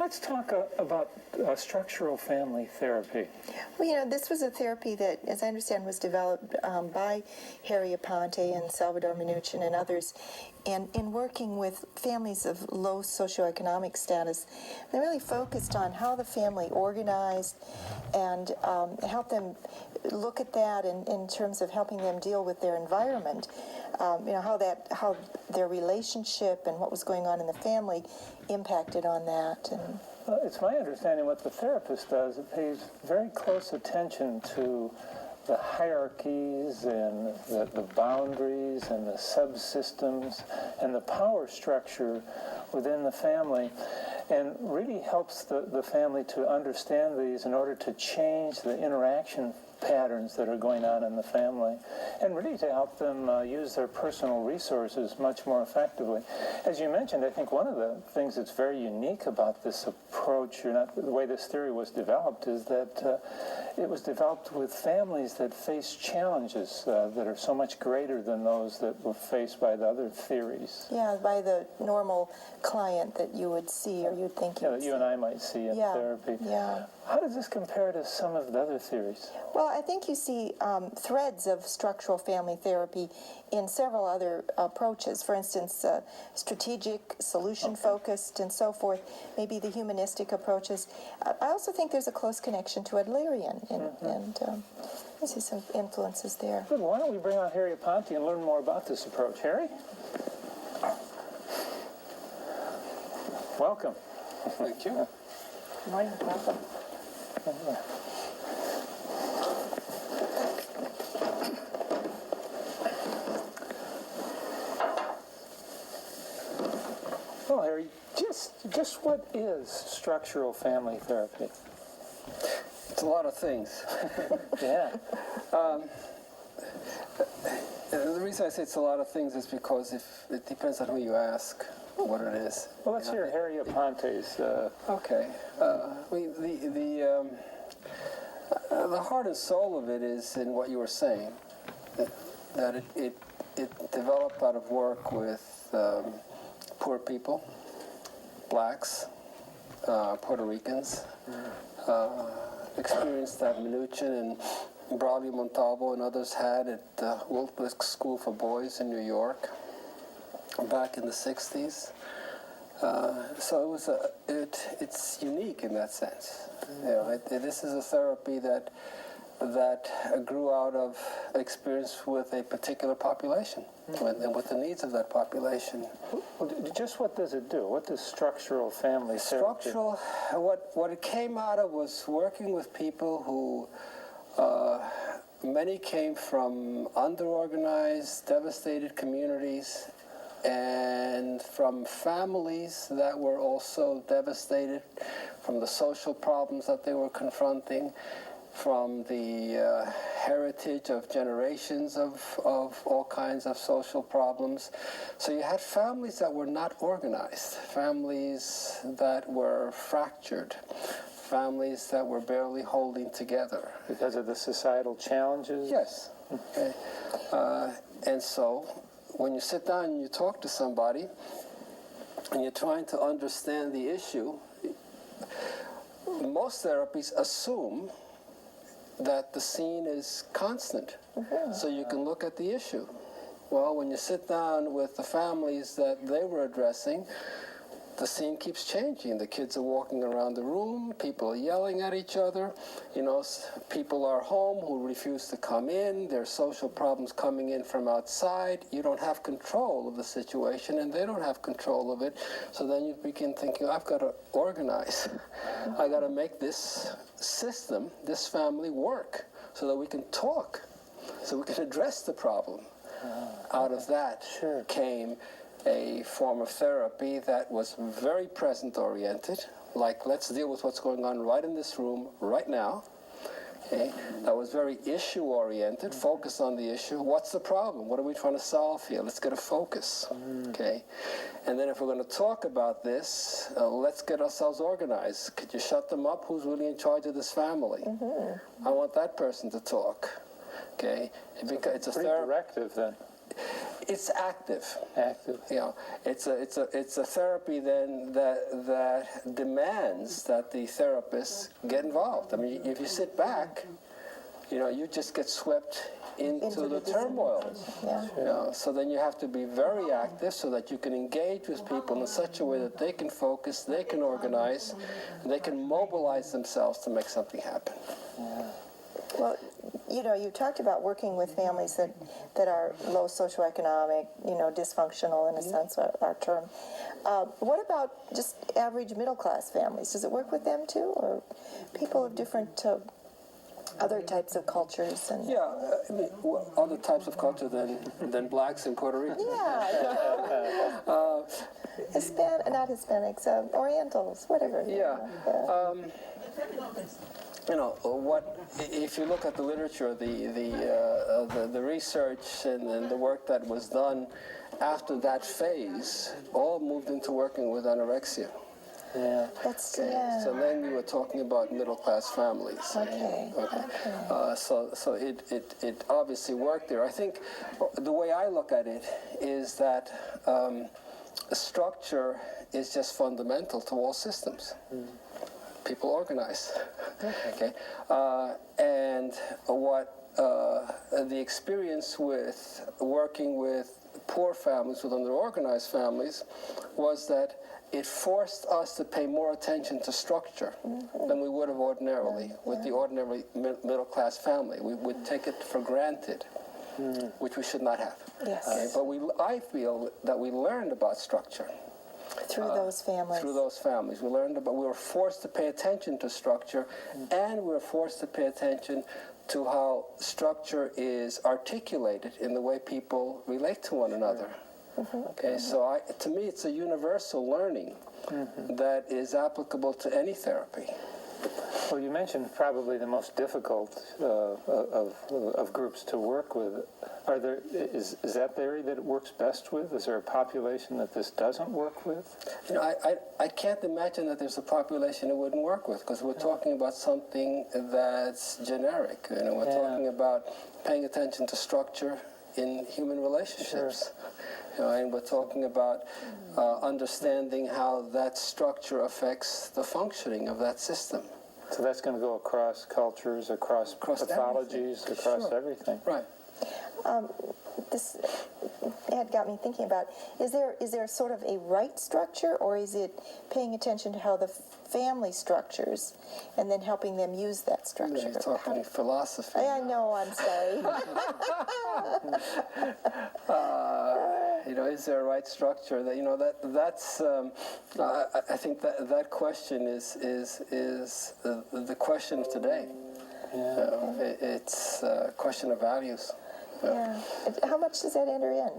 let's talk about structural family therapy. Well, this was a therapy that, as I understand, was developed by Harry Aponte and Salvador Minuchin and others, and in working with families of low socioeconomic status. They really focused on how the family organized and help them look at that in terms of helping them deal with their environment. How their relationship and what was going on in the family impacted on that. And it's my understanding what the therapist does, it pays very close attention to the hierarchies and the boundaries and the subsystems and the power structure within the family, and really helps the family to understand these in order to change the interaction patterns that are going on in the family, and really to help them use their personal resources much more effectively. As you mentioned, I think one of the things that's very unique about this approach, or not the way this theory was developed, is that it was developed with families that face challenges that are so much greater than those that were faced by the other theories. Yeah, by the normal client that you would see, or you'd think that you and I might see in therapy. Yeah. How does this compare to some of the other theories? Well, I think you see threads of structural family therapy in several other approaches. For instance, strategic, solution-focused, and so forth, maybe the humanistic approaches. I also think there's a close connection to Adlerian, and I see some influences there. Good. Why don't we bring on Harry Aponte and learn more about this approach? Harry? Welcome. Thank you. Good morning. Welcome. Well, Harry, just what is structural family therapy? It's a lot of things. Yeah. The reason I say it's a lot of things is because it depends on who you ask what it is. Well, let's hear Harry Aponte's. Okay. The heart and soul of it is in what you were saying, that it developed out of work with poor people, blacks, Puerto Ricans, experience that Minuchin and Braulio Montalvo and others had at the Wiltwick School for Boys in New York back in the 60s. So it's unique in that sense. This is a therapy that grew out of experience with a particular population and with the needs of that population. Well, just what does it do? What does structural family therapy? Structural, what it came out of was working with people who many came from underorganized, devastated communities, and from families that were also devastated from the social problems that they were confronting, from the heritage of generations of all kinds of social problems. So you had families that were not organized, families that were fractured, families that were barely holding together. Because of the societal challenges? Yes. Okay. And so when you sit down and you talk to somebody and you're trying to understand the issue, most therapies assume that the scene is constant, so you can look at the issue. Well, when you sit down with the families that they were addressing, the scene keeps changing. The kids are walking around the room, people are yelling at each other, people are home who refuse to come in, there's social problems coming in from outside, you don't have control of the situation and they don't have control of it, so then you begin thinking, I've got to organize. I got to make this system, this family work so that we can talk, so we can address the problem. Out of that came a form of therapy that was very present-oriented, like let's deal with what's going on right in this room, right now. Okay? That was very issue-oriented, focused on the issue. What's the problem? What are we trying to solve here? Let's get a focus. Okay? And then if we're going to talk about this, let's get ourselves organized. Could you shut them up? Who's really in charge of this family? I want that person to talk. Okay? It's a pretty directive then. It's active. Active. You know, it's a therapy then that demands that the therapists get involved. I mean, if you sit back, you know, you just get swept into the turmoil. Yeah. You know, so then you have to be very active so that you can engage with people in such a way that they can focus, they can organize, they can mobilize themselves to make something happen. Well, you know, you talked about working with families that are low socioeconomic, you know, dysfunctional in a sense, our term. What about just average middle-class families? Does it work with them too, or people of different other types of cultures? And Yeah, I mean, other types of culture than blacks in Puerto Rico. yeah, not Hispanics, Orientals, whatever. Yeah. You know, if you look at the literature, the research and the work that was done after that phase, all moved into working with anorexia. Yeah. That's So then you were talking about middle-class families. Okay. So it obviously worked there. I think the way I look at it is that structure is just fundamental to all systems. People organize. Okay. And what the experience with working with poor families, with underorganized families, was that it forced us to pay more attention to structure than we would have ordinarily with the ordinary middle-class family. We would take it for granted, which we should not have. Yes. Okay? But I feel that we learned about structure. Through those families. Through those families. We were forced to pay attention to structure, and we were forced to pay attention to how structure is articulated in the way people relate to one another. Okay, so to me, it's a universal learning that is applicable to any therapy. Well, you mentioned probably the most difficult of groups to work with. Is that the area that it works best with? Is there a population that this doesn't work with? You know, I can't imagine that there's a population it wouldn't work with, because we're talking about something that's generic. You know, we're talking about paying attention to structure in human relationships. You know, and we're talking about understanding how that structure affects the functioning of that system. So that's going to go across cultures, across pathologies, everything. across everything. Right. This had got me thinking about, is there sort of a right structure, or is it paying attention to how the family structures and then helping them use that structure? You're talking philosophy. I know, I'm sorry. You know, is there a right structure? That, you know, that's. I think that question is the question of today. It's a question of values. Yeah. How much does that enter in?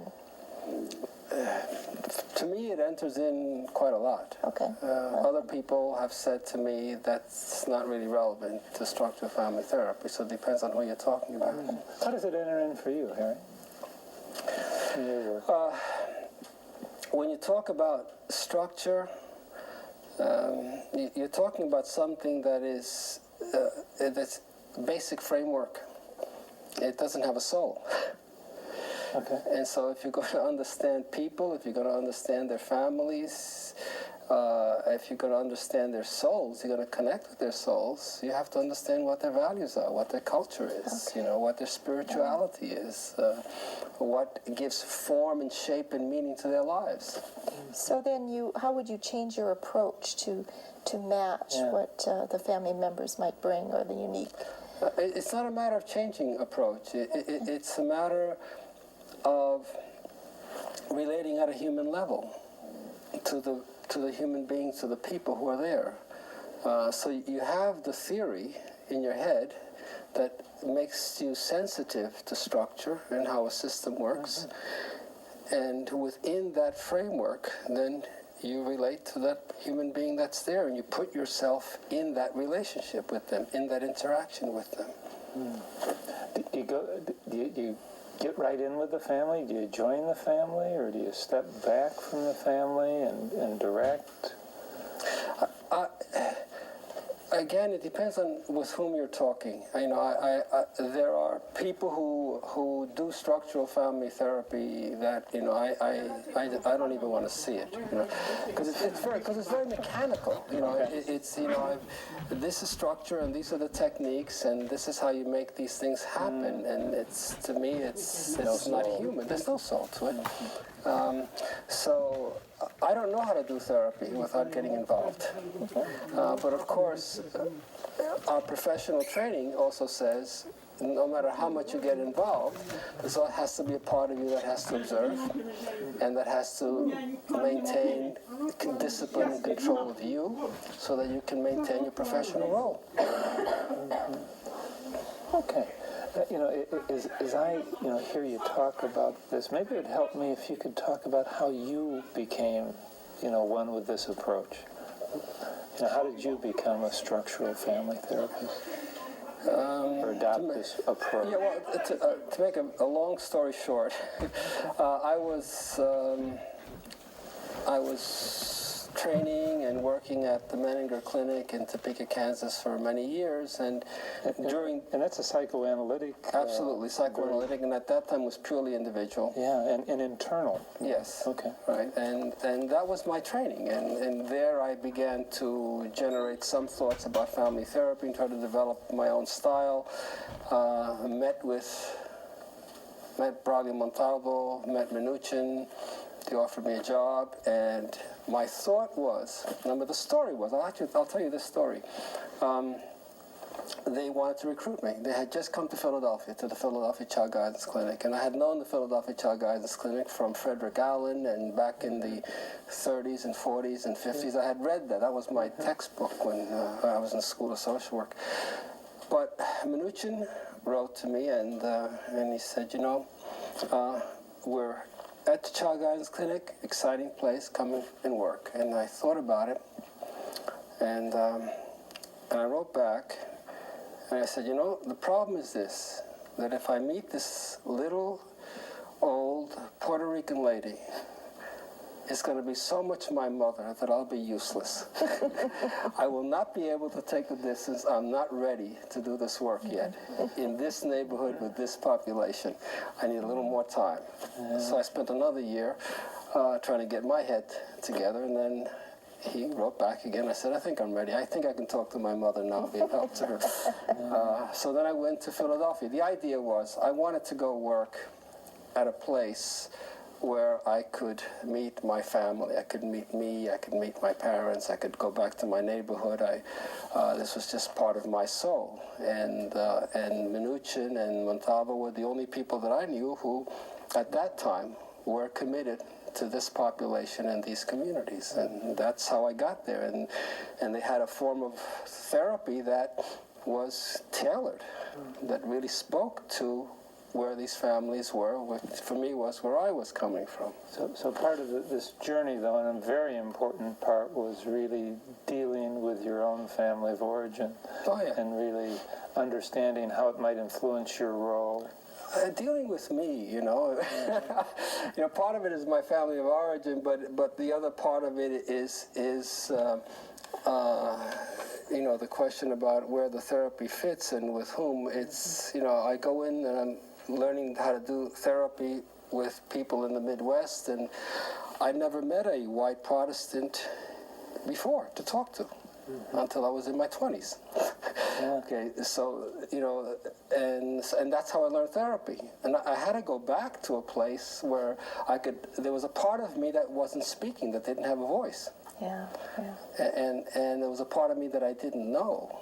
To me, it enters in quite a lot. Okay. Other people have said to me that's not really relevant to structural family therapy, so it depends on who you're talking about. How does it enter in for you, Harry? In your work? When you talk about structure, you're talking about something that is that's basic framework. It doesn't have a soul. Okay. And so if you're going to understand people, if you're going to understand their families, if you're going to understand their souls, you're going to connect with their souls, you have to understand what their values are, what their culture is, you know, what their spirituality is, what gives form and shape and meaning to their lives. So then how would you change your approach to match what the family members might bring, or the unique? It's not a matter of changing approach. It's a matter of relating at a human level to the human beings, to the people who are there. So you have the theory in your head that makes you sensitive to structure and how a system works. And within that framework, then you relate to that human being that's there, and you put yourself in that relationship with them, in that interaction with them. Do you get right in with the family? Do you join the family, or do you step back from the family and direct? Again, it depends on with whom you're talking. There are people who do structural family therapy that I don't even want to see it, because it's very mechanical. This is structure and these are the techniques and this is how you make these things happen. And to me it's not human. There's no soul to it. So I don't know how to do therapy without getting involved. But of course, our professional training also says no matter how much you get involved, there has to be a part of you that has to observe and that has to maintain discipline and control of you so that you can maintain your professional role. Okay. As I hear you talk about this, maybe it'd help me if you could talk about how you became, one with this approach. How did you become a structural family therapist? Or adopt this approach? Yeah, well, to make a long story short, I was training and working at the Menninger Clinic in Topeka, Kansas for many years, and that's a psychoanalytic. Absolutely, psychoanalytic, and at that time was purely individual. Yeah, and internal. Yes. Okay. Right, and that was my training, and there I began to generate some thoughts about family therapy and try to develop my own style. Met Braulio Montalvo, met Mnuchin. They offered me a job, and my thought was, remember the story was, I'll tell you this story. They wanted to recruit me. They had just come to Philadelphia, to the Philadelphia Child Guidance Clinic, and I had known the Philadelphia Child Guidance Clinic from Frederick Allen, and back in the 30s and 40s and 50s, I had read that. That was my textbook when I was in school of social work. But Mnuchin wrote to me, and he said, we're at the Child Guidance Clinic, exciting place, come and work. And I thought about it, and I wrote back, and I said, the problem is this, that if I meet this little old Puerto Rican lady, it's going to be so much my mother that I'll be useless. I will not be able to take the distance. I'm not ready to do this work yet. In this neighborhood with this population, I need a little more time. So I spent another year trying to get my head together, and then he wrote back again. I said, I think I'm ready. I think I can talk to my mother now, be of help to her. So then I went to Philadelphia. The idea was I wanted to go work at a place where I could meet my family. I could meet me, I could meet my parents, I could go back to my neighborhood. This was just part of my soul. And Mnuchin and Montalvo were the only people that I knew who, at that time, were committed to this population and these communities. And that's how I got there. And they had a form of therapy that was tailored, that really spoke to where these families were, which for me was where I was coming from. So part of this journey, though, and a very important part, was really dealing with your own family of origin. Oh, yeah. And really understanding how it might influence your role. Dealing with me, part of it is my family of origin, but the other part of it is the question about where the therapy fits and with whom. It's, I go in and I'm learning how to do therapy with people in the Midwest, and I never met a white Protestant before to talk to until I was in my 20s. Okay, so, and that's how I learned therapy. And I had to go back to a place where there was a part of me that wasn't speaking, that didn't have a voice. Yeah. And there was a part of me that I didn't know,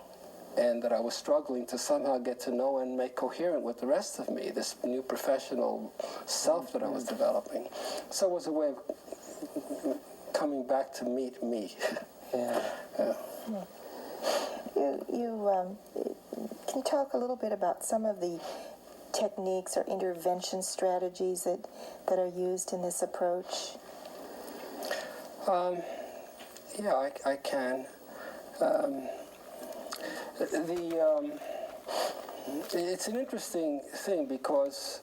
and that I was struggling to somehow get to know and make coherent with the rest of me, this new professional self that I was developing. So it was a way of coming back to meet me. Yeah. You can talk a little bit about some of the techniques or intervention strategies that are used in this approach? Yeah, I can. It's an interesting thing because